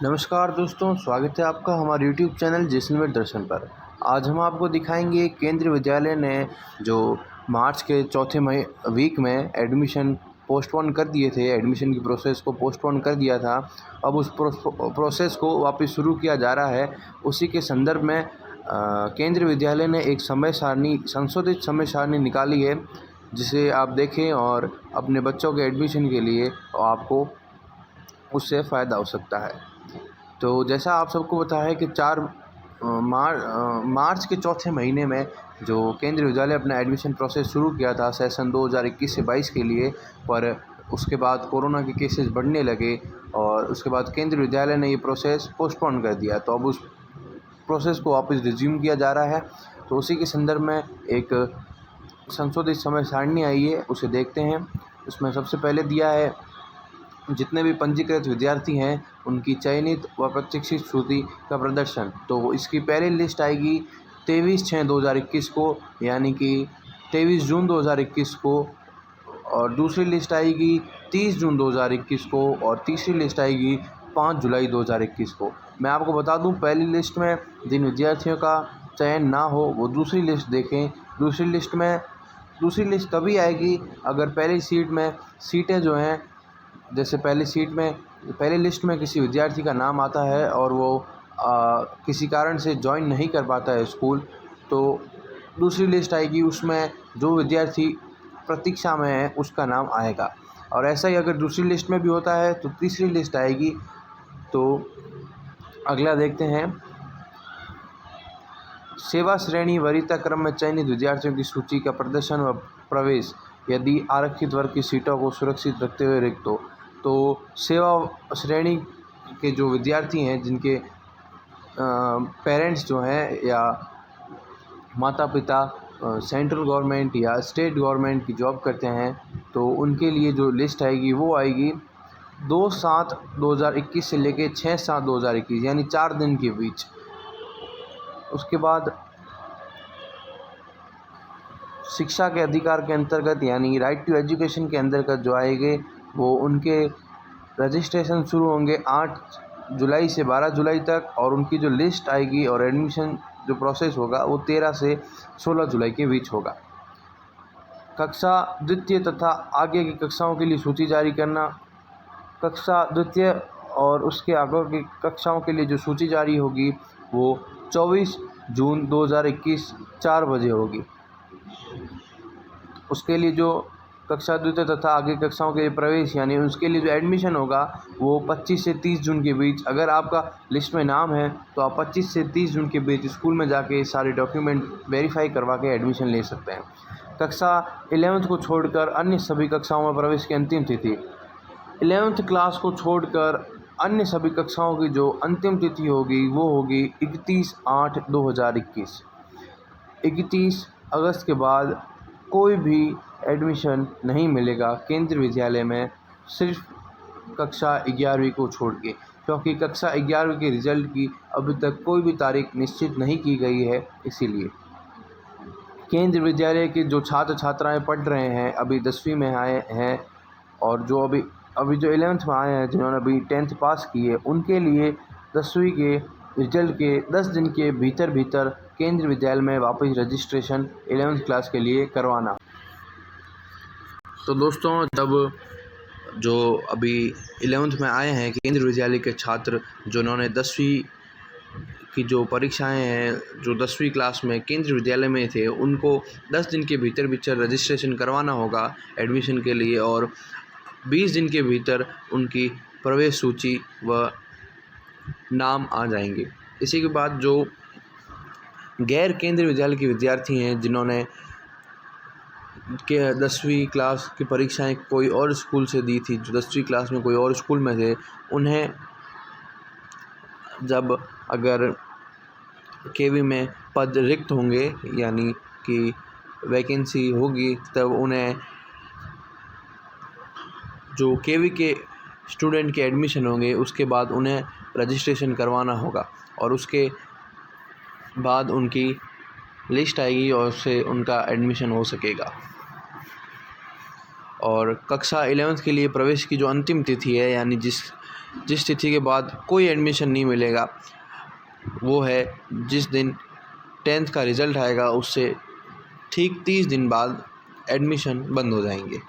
नमस्कार दोस्तों, स्वागत है आपका हमारे YouTube चैनल जैसलमेर दर्शन पर। आज हम आपको दिखाएंगे केंद्रीय विद्यालय ने जो मार्च के चौथे वीक में एडमिशन पोस्टपोन कर दिए थे, एडमिशन की प्रोसेस को पोस्टपोन कर दिया था। अब उस प्रोसेस को वापस शुरू किया जा रहा है। उसी के संदर्भ में केंद्रीय विद्यालय ने एक संशोधित समय सारणी निकाली है, जिसे आप देखें और अपने बच्चों के एडमिशन के लिए आपको उससे फ़ायदा हो सकता है। तो जैसा आप सबको पता है कि मार्च के चौथे महीने में जो केंद्रीय विद्यालय अपना एडमिशन प्रोसेस शुरू किया था सेशन 2021 से 22 के लिए, पर उसके बाद कोरोना के केसेस बढ़ने लगे और उसके बाद केंद्रीय विद्यालय ने ये प्रोसेस पोस्टपोन कर दिया। तो अब उस प्रोसेस को वापस रिज्यूम किया जा रहा है। तो उसी के संदर्भ में एक संशोधित समय सारणी आई है, उसे देखते हैं। उसमें सबसे पहले दिया है जितने भी पंजीकृत विद्यार्थी हैं उनकी चयनित व प्रशिक्षित सूची का प्रदर्शन। तो इसकी पहली लिस्ट आएगी 23/6/2021 को, यानी कि 23 जून 2021 को, और दूसरी लिस्ट आएगी 30 जून 2021 को, और तीसरी लिस्ट आएगी 5 जुलाई 2021 को। मैं आपको बता दूं, पहली लिस्ट में जिन विद्यार्थियों का चयन ना हो वो दूसरी लिस्ट देखें। दूसरी लिस्ट तभी आएगी अगर पहली सीटें जो हैं, जैसे पहली लिस्ट में किसी विद्यार्थी का नाम आता है और वो किसी कारण से ज्वाइन नहीं कर पाता है स्कूल, तो दूसरी लिस्ट आएगी, उसमें जो विद्यार्थी प्रतीक्षा में है उसका नाम आएगा। और ऐसा ही अगर दूसरी लिस्ट में भी होता है तो तीसरी लिस्ट आएगी। तो अगला देखते हैं, सेवा श्रेणी वरीयता क्रम में चयनित विद्यार्थियों की सूची का प्रदर्शन व प्रवेश यदि आरक्षित वर्ग की सीटों को सुरक्षित रखते हुए रिक्त हो। तो सेवा श्रेणी के जो विद्यार्थी हैं, जिनके पेरेंट्स जो हैं या माता पिता सेंट्रल गवर्नमेंट या स्टेट गवर्नमेंट की जॉब करते हैं, तो उनके लिए जो लिस्ट आएगी वो आएगी 2/7/2021 से लेके 6/7/2021, यानी 4 दिन के बीच। उसके बाद शिक्षा के अधिकार के अंतर्गत, यानी राइट टू एजुकेशन के अंतर्गत जो आएंगे, वो उनके रजिस्ट्रेशन शुरू होंगे 8 जुलाई से 12 जुलाई तक, और उनकी जो लिस्ट आएगी और एडमिशन जो प्रोसेस होगा वो 13 से 16 जुलाई के बीच होगा। कक्षा द्वितीय तथा आगे की कक्षाओं के लिए सूची जारी करना। कक्षा द्वितीय और उसके आगे की कक्षाओं के लिए जो सूची जारी होगी वो 24 जून 2021 4 बजे होगी। उसके लिए जो कक्षा द्वितीय तथा आगे कक्षाओं के प्रवेश, यानी उसके लिए जो एडमिशन होगा वो 25 से 30 जून के बीच। अगर आपका लिस्ट में नाम है तो आप 25 से 30 जून के बीच स्कूल में जाके सारे डॉक्यूमेंट वेरीफाई करवा के एडमिशन ले सकते हैं। कक्षा 11th को छोड़कर अन्य सभी कक्षाओं में प्रवेश की अंतिम तिथि, 11th क्लास को छोड़कर अन्य सभी कक्षाओं की जो अंतिम तिथि होगी वो होगी 31/8/2021। 31 अगस्त के बाद कोई भी एडमिशन नहीं मिलेगा केंद्रीय विद्यालय में, सिर्फ कक्षा 11वीं को छोड़ के, क्योंकि कक्षा 11वीं के रिज़ल्ट की अभी तक कोई भी तारीख निश्चित नहीं की गई है। इसीलिए केंद्रीय विद्यालय के जो छात्र छात्राएं पढ़ रहे हैं, अभी 10वीं में आए हैं, और जो अभी जो 11th में आए हैं, जिन्होंने अभी 10th पास की है, उनके लिए 10वीं के रिजल्ट के 10 दिन के भीतर केंद्रीय विद्यालय में वापस रजिस्ट्रेशन 11th क्लास के लिए करवाना। तो दोस्तों, तब जो अभी 11th में आए हैं केंद्रीय विद्यालय के छात्र, जिन्होंने 10वीं की जो परीक्षाएं हैं, जो 10वीं क्लास में केंद्रीय विद्यालय में थे, उनको 10 दिन के भीतर रजिस्ट्रेशन करवाना होगा एडमिशन के लिए, और 20 दिन के भीतर उनकी प्रवेश सूची व नाम आ जाएंगे। इसी के बाद जो गैर केंद्रीय विद्यालय के विद्यार्थी हैं, जिन्होंने 10वीं क्लास की परीक्षाएं कोई और स्कूल से दी थी, जो 10वीं क्लास में कोई और स्कूल में थे, उन्हें जब अगर केवी में पद रिक्त होंगे, यानी कि वैकेंसी होगी, तब उन्हें जो केवी के स्टूडेंट के एडमिशन होंगे उसके बाद उन्हें रजिस्ट्रेशन करवाना होगा, और उसके बाद उनकी लिस्ट आएगी और उससे उनका एडमिशन हो सकेगा। और कक्षा 11th के लिए प्रवेश की जो अंतिम तिथि है, यानी जिस जिस तिथि के बाद कोई एडमिशन नहीं मिलेगा वो है जिस दिन 10th का रिज़ल्ट आएगा, उससे ठीक 30 दिन बाद एडमिशन बंद हो जाएंगे।